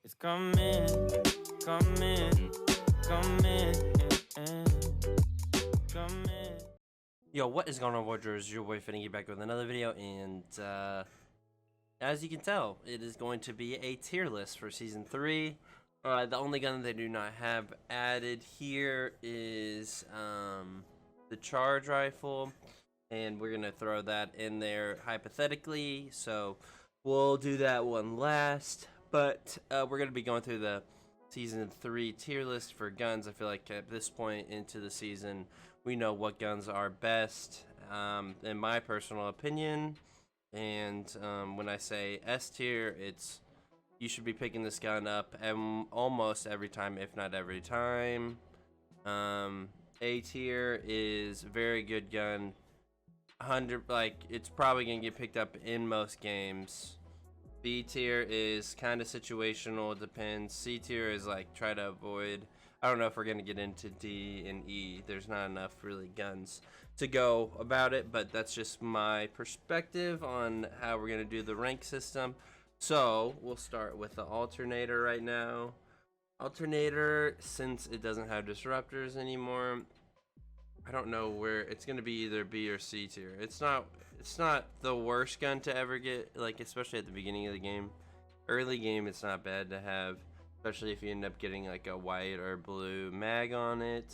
It's coming, coming, coming, coming. Yo, what is going on, Warriors? Your boy Finicki back with another video, and as you can tell, it is going to be a tier list for Season 3. The only gun they do not have added here is the charge rifle, and we're going to throw that in there hypothetically, so we'll do that one last. But we're going to be going through the Season 3 tier list for guns. I feel like at this point into the season, we know what guns are best, in my personal opinion. And when I say S tier, it's you should be picking this gun up almost every time, if not every time. A tier is very good gun. 100, like, it's probably gonna get picked up in most games. B tier is kind of situational, it depends. C tier is like try to avoid. I don't know if we're gonna get into D and E. There's not enough really guns to go about it, but that's just my perspective on how we're gonna do the rank system. So we'll start with the alternator right now. Alternator, since it doesn't have disruptors anymore, I don't know where it's gonna be, either B or C tier. It's not the worst gun to ever get, like, especially at the beginning of the game. Early game, it's not bad to have, especially if you end up getting like a white or blue mag on it.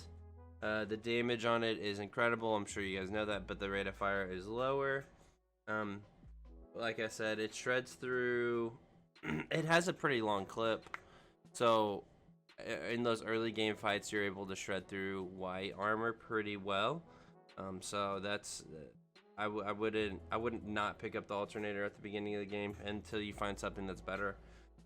The damage on it is incredible, I'm sure you guys know that, but the rate of fire is lower. Like I said, it shreds through. It has a pretty long clip, so in those early game fights you're able to shred through white armor pretty well. So that's I wouldn't not pick up the alternator at the beginning of the game until you find something that's better.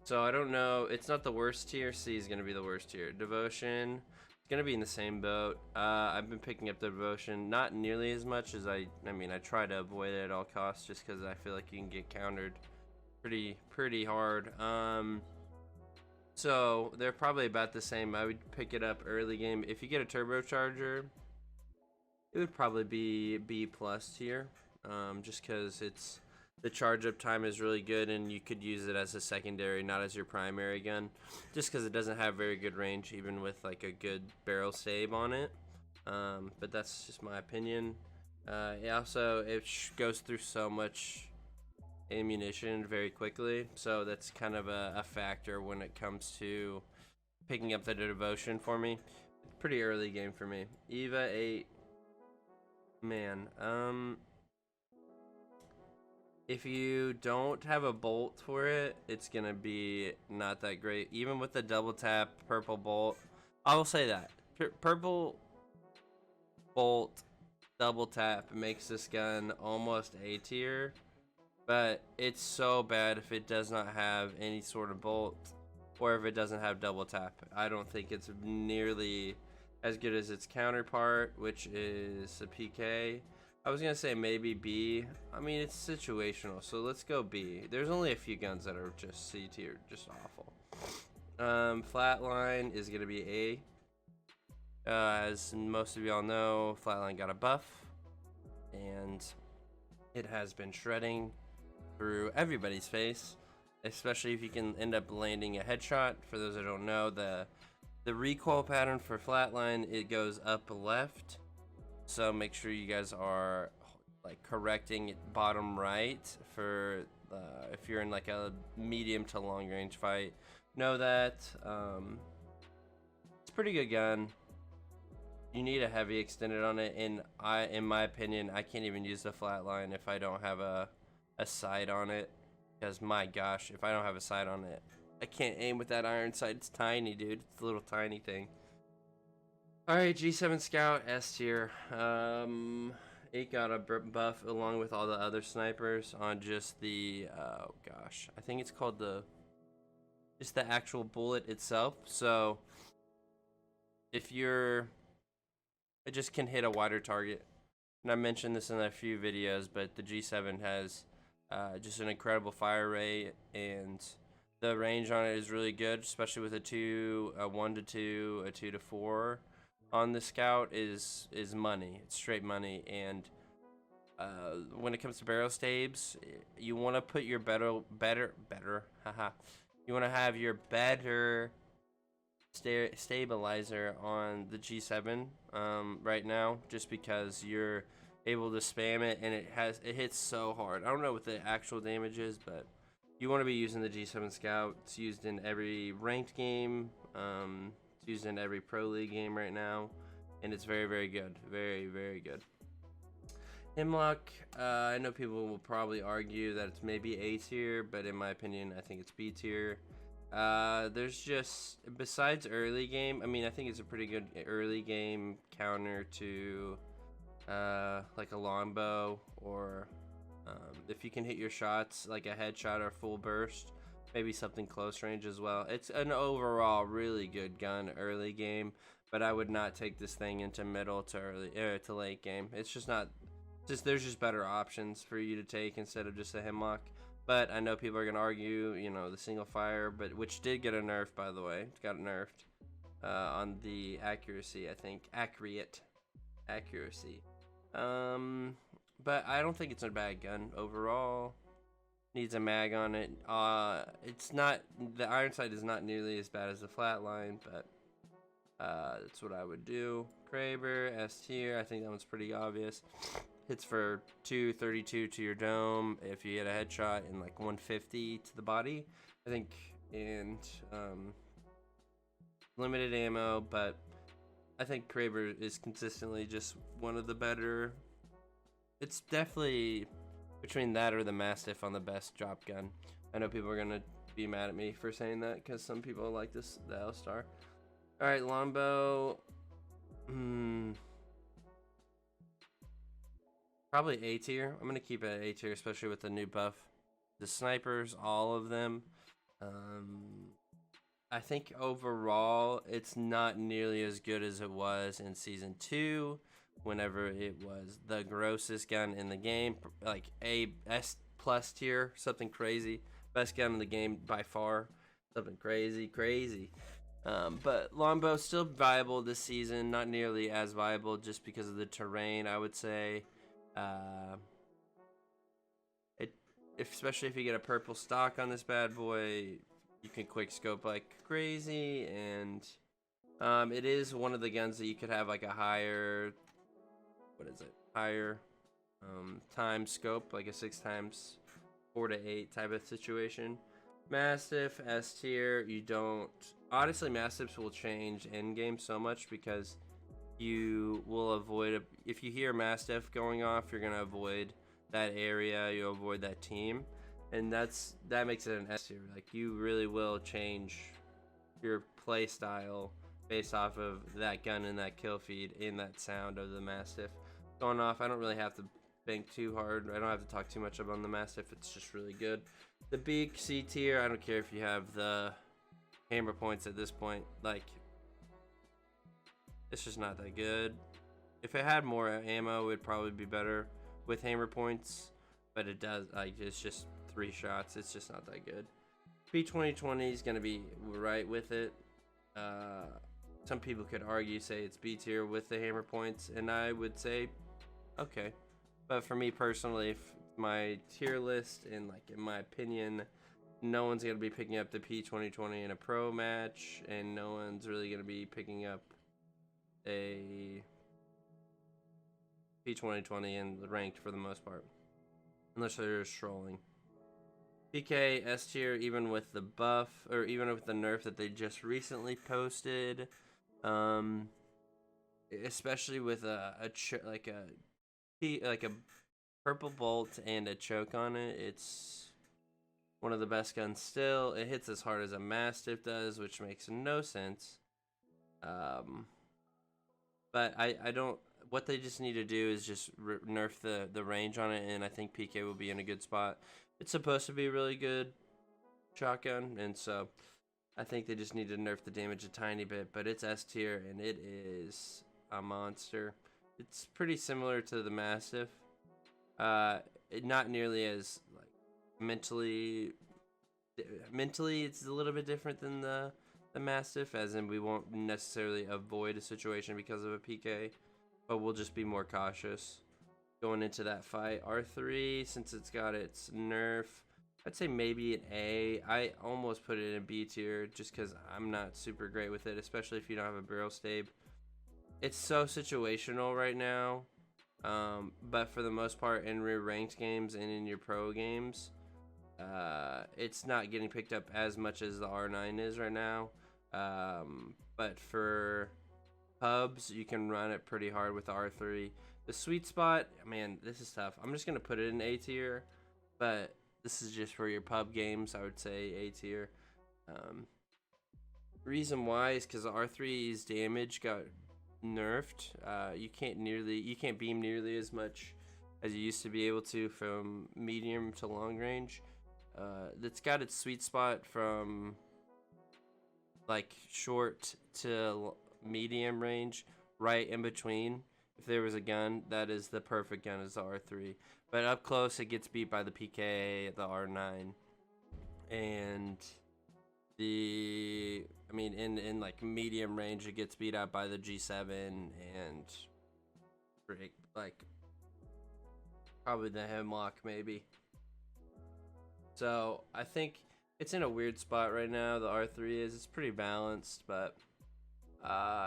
So I don't know, it's not the worst tier. C is going to be the worst tier. Devotion, it's going to be in the same boat. I've been picking up the Devotion, not nearly as much as I mean, I try to avoid it at all costs just because I feel like you can get countered pretty hard. So they're probably about the same. I would pick it up early game. If you get a turbocharger, it would probably be B+ tier, just because it's the charge up time is really good and you could use it as a secondary, not as your primary gun, just because it doesn't have very good range even with like a good barrel stave on it. But that's just my opinion. It goes through so much ammunition very quickly, so that's kind of a factor when it comes to picking up the Devotion for me. Pretty early game for me. EVA-8, man, if you don't have a bolt for it, it's gonna be not that great. Even with the double tap purple bolt, I will say that purple bolt double tap makes this gun almost A tier, but it's so bad if it does not have any sort of bolt or if it doesn't have double tap. I don't think it's nearly as good as its counterpart, which is a PK. I was gonna say maybe B. I mean, it's situational, so let's go B. There's only a few guns that are just C tier, just awful. Flatline is gonna be A. As most of y'all know, Flatline got a buff, and it has been shredding through everybody's face, especially if you can end up landing a headshot. For those that don't know, the recoil pattern for Flatline, it goes up left, so make sure you guys are like correcting it bottom right for if you're in like a medium to long range fight. Know that it's a pretty good gun. You need a heavy extended on it, and in my opinion, I can't even use the Flatline if I don't have a sight on it, because my gosh, if I don't have a sight on it, I can't aim with that iron sight. It's tiny, dude. It's a little tiny thing. Alright, G7 Scout, S tier. It got a buff along with all the other snipers on just the, oh gosh, I think it's called just the actual bullet itself. So if it just can hit a wider target. And I mentioned this in a few videos, but the G7 has just an incredible fire rate, and the range on it is really good, especially with a 1 to 2, a 2 to 4 on the Scout is money. It's straight money. And when it comes to barrel staves, you want to put your better You want to have your better stabilizer on the G7 right now, just because you're able to spam it and it hits so hard. I don't know what the actual damage is, but you want to be using the G7 Scout. It's used in every ranked game. It's used in every Pro League game right now, and it's very, very good. Very, very good. Hemlok, I know people will probably argue that it's maybe A tier, but in my opinion, I think it's B tier. There's just, besides early game, I mean, I think it's a pretty good early game counter to like a longbow, or if you can hit your shots like a headshot or full burst, maybe something close range as well. It's an overall really good gun early game, but I would not take this thing into middle to early to late game. It's just not, there's just better options for you to take instead of just a Hemlok. But I know people are gonna argue, you know, the single fire, but which did get a nerf, by the way. It got nerfed on the accuracy, I think. Accuracy. But I don't think it's a bad gun overall. Needs a mag on it. It's not, the iron sight is not nearly as bad as the flatline, but that's what I would do. Kraber S tier. I think that one's pretty obvious. Hits for 232 to your dome if you get a headshot, and like 150 to the body, I think, and limited ammo, but I think Kraber is consistently just one of the better. It's definitely between that or the Mastiff on the best drop gun. I know people are gonna be mad at me for saying that because some people like the L-Star. All right, Longbow. Probably A tier. I'm gonna keep it at A tier, especially with the new buff. The snipers, all of them. I think overall it's not nearly as good as it was in season 2, whenever it was the grossest gun in the game, like A S plus tier, something crazy. Best gun in the game by far, something crazy. But Longbow still viable this season, not nearly as viable just because of the terrain, I would say. Especially if you get a purple stock on this bad boy, you can quick scope like crazy, and it is one of the guns that you could have like a higher, time scope, like a 6x 4 to 8 type of situation. Mastiff S tier. You don't, honestly, Mastiffs will change end game so much because you will avoid if you hear Mastiff going off, you're gonna avoid that area, you'll avoid that team, and that makes it an S tier. Like, you really will change your play style based off of that gun and that kill feed in that sound of the Mastiff going off. I don't really have to think too hard. I don't have to talk too much about the Mastiff. It's just really good. The Beak C tier. I don't care if you have the hammer points at this point. Like, it's just not that good. If it had more ammo, it would probably be better with hammer points, but it does, like, it's just 3 shots. It's just not that good. P2020 is gonna be right with it. Some people could argue, say it's B tier with the hammer points, and I would say okay. But for me personally, if my tier list, and like in my opinion, no one's gonna be picking up the P2020 in a pro match, and no one's really gonna be picking up a P2020 in the ranked for the most part, unless they're just trolling. PK S tier, even with the buff, or even with the nerf that they just recently posted, especially with like a purple bolt and a choke on it. It's one of the best guns still. It hits as hard as a Mastiff does, which makes no sense. But I don't, what they just need to do is just nerf the range on it, and I think PK will be in a good spot. It's supposed to be a really good shotgun, and so I think they just need to nerf the damage a tiny bit, but it's S tier, and it is a monster. It's pretty similar to the Mastiff. Not nearly as, like, mentally it's a little bit different than the Mastiff, as in we won't necessarily avoid a situation because of a PK, but we'll just be more cautious going into that fight. R3, since it's got its nerf, I'd say maybe an A. I almost put it in B tier just because I'm not super great with it, especially if you don't have a barrel stave. It's so situational right now, but for the most part in rear ranked games and in your pro games, it's not getting picked up as much as the R9 is right now. But for hubs, you can run it pretty hard with the R3. The sweet spot, man, this is tough. I'm just gonna put it in A tier, but this is just for your pub games. I would say A tier. Reason why is because the R3's damage got nerfed. You can't beam nearly as much as you used to be able to from medium to long range. It's got its sweet spot from like short to medium range, right in between. If there was a gun, that is the perfect gun, is the R3. But up close, it gets beat by the PK, the R9, and in like medium range, it gets beat out by the G7 and like probably the Hemlok maybe. So I think it's in a weird spot right now. The R3 it's pretty balanced, but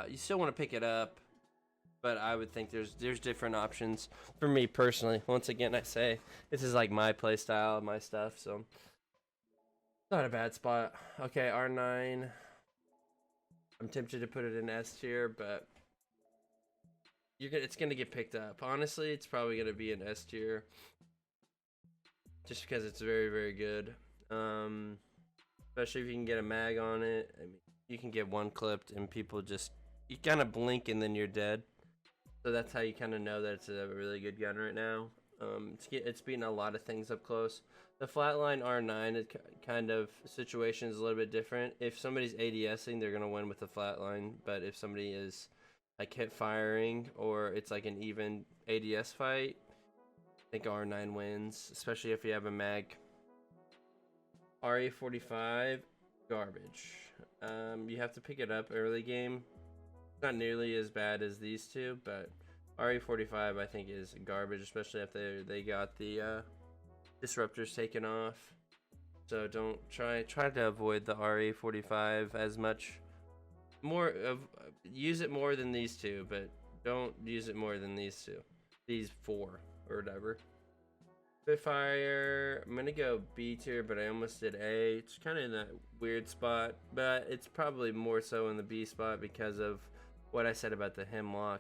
you still want to pick it up. But I would think there's different options for me personally. Once again, I say this is like my play style, my stuff, so not a bad spot. Okay, R9. I'm tempted to put it in S tier, but it's gonna get picked up. Honestly, it's probably gonna be an S tier, just because it's very, very good. Especially if you can get a mag on it. I mean, you can get one clipped, and people you kind of blink and then you're dead. So that's how you kind of know that it's a really good gun right now. It's beating a lot of things up close. The Flatline R9 kind of situation is a little bit different. If somebody's ADSing, they're going to win with the Flatline. But if somebody is like hip firing or it's like an even ADS fight, I think R9 wins, especially if you have a mag. RE45, garbage. You have to pick it up early game. Not nearly as bad as these two, but RE45 I think is garbage, especially if they got the disruptors taken off. So don't try to avoid the RE45 as much. Use it more than these two, but don't use it more than these two. These four or whatever. Spitfire, I'm gonna go B tier, but I almost did A. It's kind of in that weird spot, but it's probably more so in the B spot because of what I said about the Hemlok.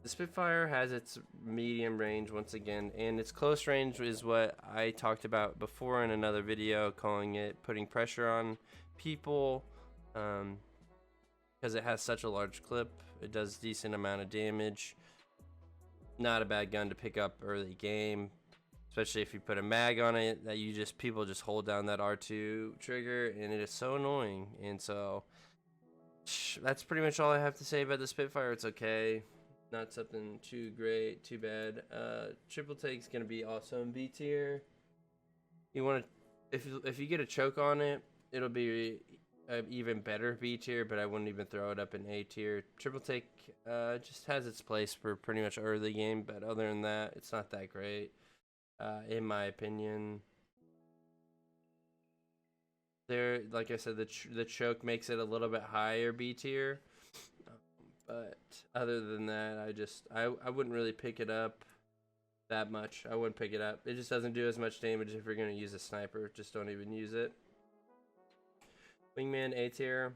The Spitfire has its medium range once again, and its close range is what I talked about before in another video, calling it putting pressure on people, because it has such a large clip. It does decent amount of damage. Not a bad gun to pick up early game, especially if you put a mag on it that people just hold down that R2 trigger, and it is so annoying. And so that's pretty much all I have to say about the Spitfire. It's okay, not something too great, too bad. Triple take's gonna be also in B tier. You want to, if you get a choke on it, it'll be even better B tier, but I wouldn't even throw it up in A tier. Triple take just has its place for pretty much early game, but other than that, it's not that great, in my opinion. Like I said, the choke makes it a little bit higher B tier, but other than that, I wouldn't really pick it up that much. I wouldn't pick it up. It just doesn't do as much damage if you're gonna use a sniper. Just don't even use it. Wingman A tier,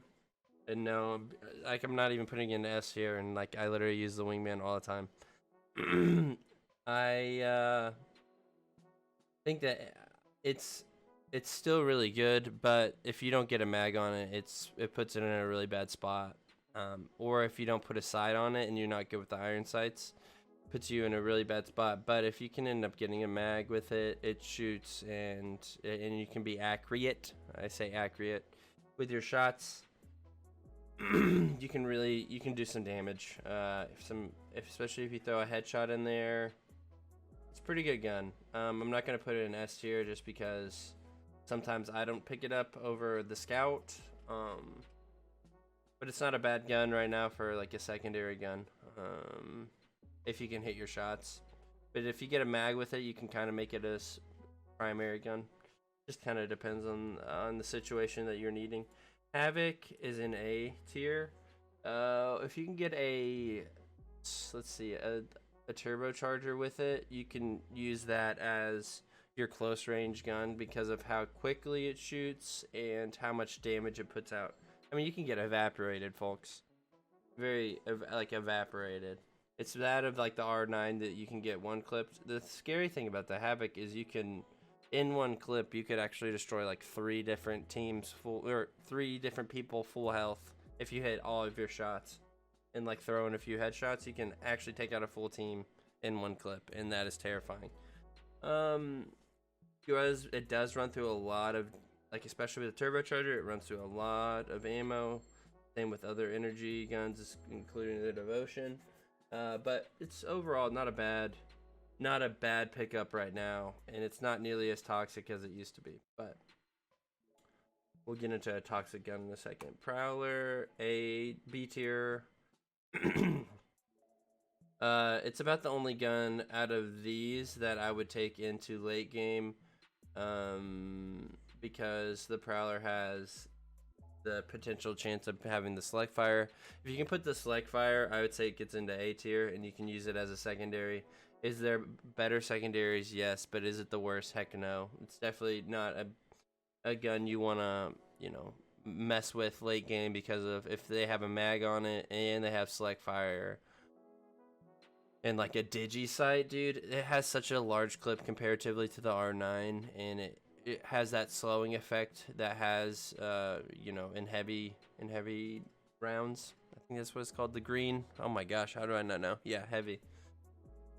and no, like I'm not even putting it in S tier, and like I literally use the Wingman all the time. I think that it's still really good, but if you don't get a mag on it, it puts it in a really bad spot. Or if you don't put a sight on it and you're not good with the iron sights, puts you in a really bad spot. But if you can end up getting a mag with it, it shoots and you can be accurate. I say accurate with your shots. you can do some damage. Especially if you throw a headshot in there, it's a pretty good gun. I'm not gonna put it in S tier just because sometimes I don't pick it up over the Scout. But it's not a bad gun right now for like a secondary gun, if you can hit your shots. But if you get a mag with it, you can kind of make it primary gun. Just kind of depends on the situation that you're needing. Havoc is in A tier. If you can get a, let's see, a turbocharger with it, you can use that as your close range gun because of how quickly it shoots and how much damage it puts out. I mean, you can get evaporated, folks. Very like evaporated. It's that of like the R9 that you can get one clip. The scary thing about the Havoc is you can, in one clip, you could actually destroy like 3 different teams full, or 3 different people full health if you hit all of your shots. And like throw in a few headshots, you can actually take out a full team in one clip, and that is terrifying. It does run through a lot of, like especially with the turbocharger, it runs through a lot of ammo. Same with other energy guns, including the Devotion. But it's overall not a bad pickup right now, and it's not nearly as toxic as it used to be. But we'll get into a toxic gun in a second. Prowler, A B tier. It's about the only gun out of these that I would take into late game, because the Prowler has the potential chance of having the select fire. If you can put the select fire, I would say it gets into A tier and you can use it as a secondary. Is there better secondaries? Yes, but is it the worst? Heck no. It's definitely not a gun you want to, you know, mess with late game because of if they have a mag on it and they have select fire and like a digi sight, dude. It has such a large clip comparatively to the R9, and it has that slowing effect that has, you know, in heavy rounds. I think that's what it's called, the green. Oh my gosh, how do I not know? Yeah, heavy.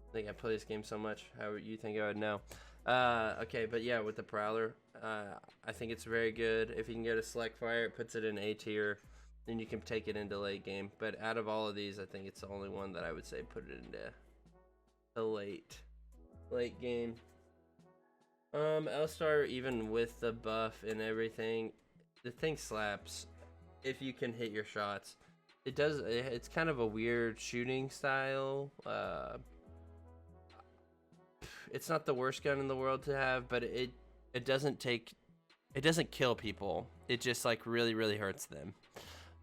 I think I play this game so much. How you think I would know? Okay, but yeah, with the Prowler, I think it's very good. If you can get a select fire, it puts it in A tier, then you can take it into late game. But out of all of these, I think it's the only one that I would say put it into the late game. L-Star, even with the buff and everything, the thing slaps if you can hit your shots. It does. It's kind of a weird shooting style. It's not the worst gun in the world to have, but it doesn't kill people. It just like really hurts them.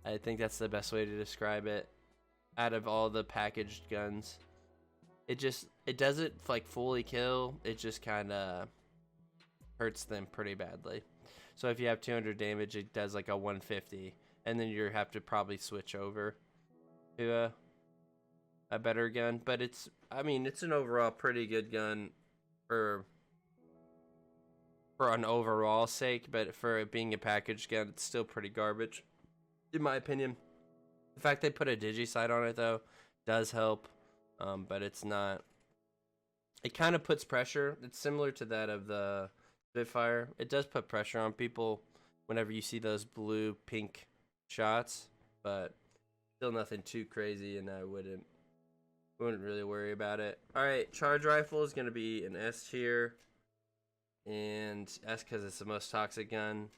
I think that's the best way to describe it. Out of all the packaged guns, it doesn't like fully kill. It just kind of hurts them pretty badly. So if you have 200 damage, it does like a 150, and then you have to probably switch over to a better gun. But it's, I mean, it's an overall pretty good gun for an overall sake, but for it being a packaged gun, it's still pretty garbage in my opinion. The fact they put a digi sight on it though does help, but it's not, it kind of puts pressure. It's similar to that of the Spitfire. It does put pressure on people whenever you see those blue pink shots, but still nothing too crazy, and I wouldn't really worry about it. Alright, charge rifle is going to be an S tier, and S because it's the most toxic gun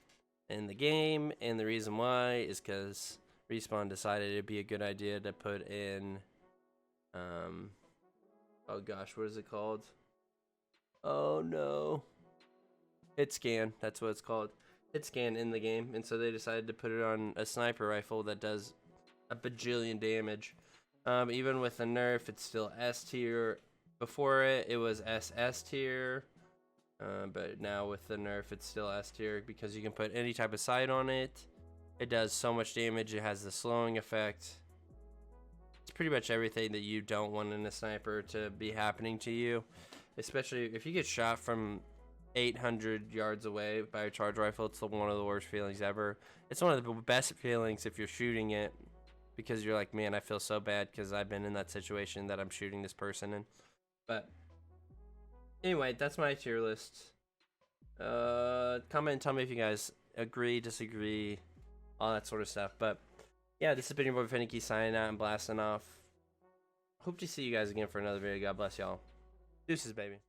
in the game, and the reason why is because Respawn decided it'd be a good idea to put in, oh gosh, what is it called? Oh no. Hit scan, that's what it's called. Hit scan in the game, and so they decided to put it on a sniper rifle that does a bajillion damage. Even with the nerf, it's still S tier. Before it was SS tier, but now with the nerf, it's still S tier because you can put any type of sight on it. It does so much damage. It has the slowing effect. It's pretty much everything that you don't want in a sniper to be happening to you, especially if you get shot from 800 yards away by a charge rifle. It's one of the worst feelings ever. It's one of the best feelings if you're shooting it, because you're like, man, I feel so bad because I've been in that situation that I'm shooting this person in. But anyway, that's my tier list. Comment and tell me if you guys agree, disagree, all that sort of stuff. But yeah, this has been your boy Finicki signing out and blasting off. Hope to see you guys again for another video. God bless y'all. Deuces, baby.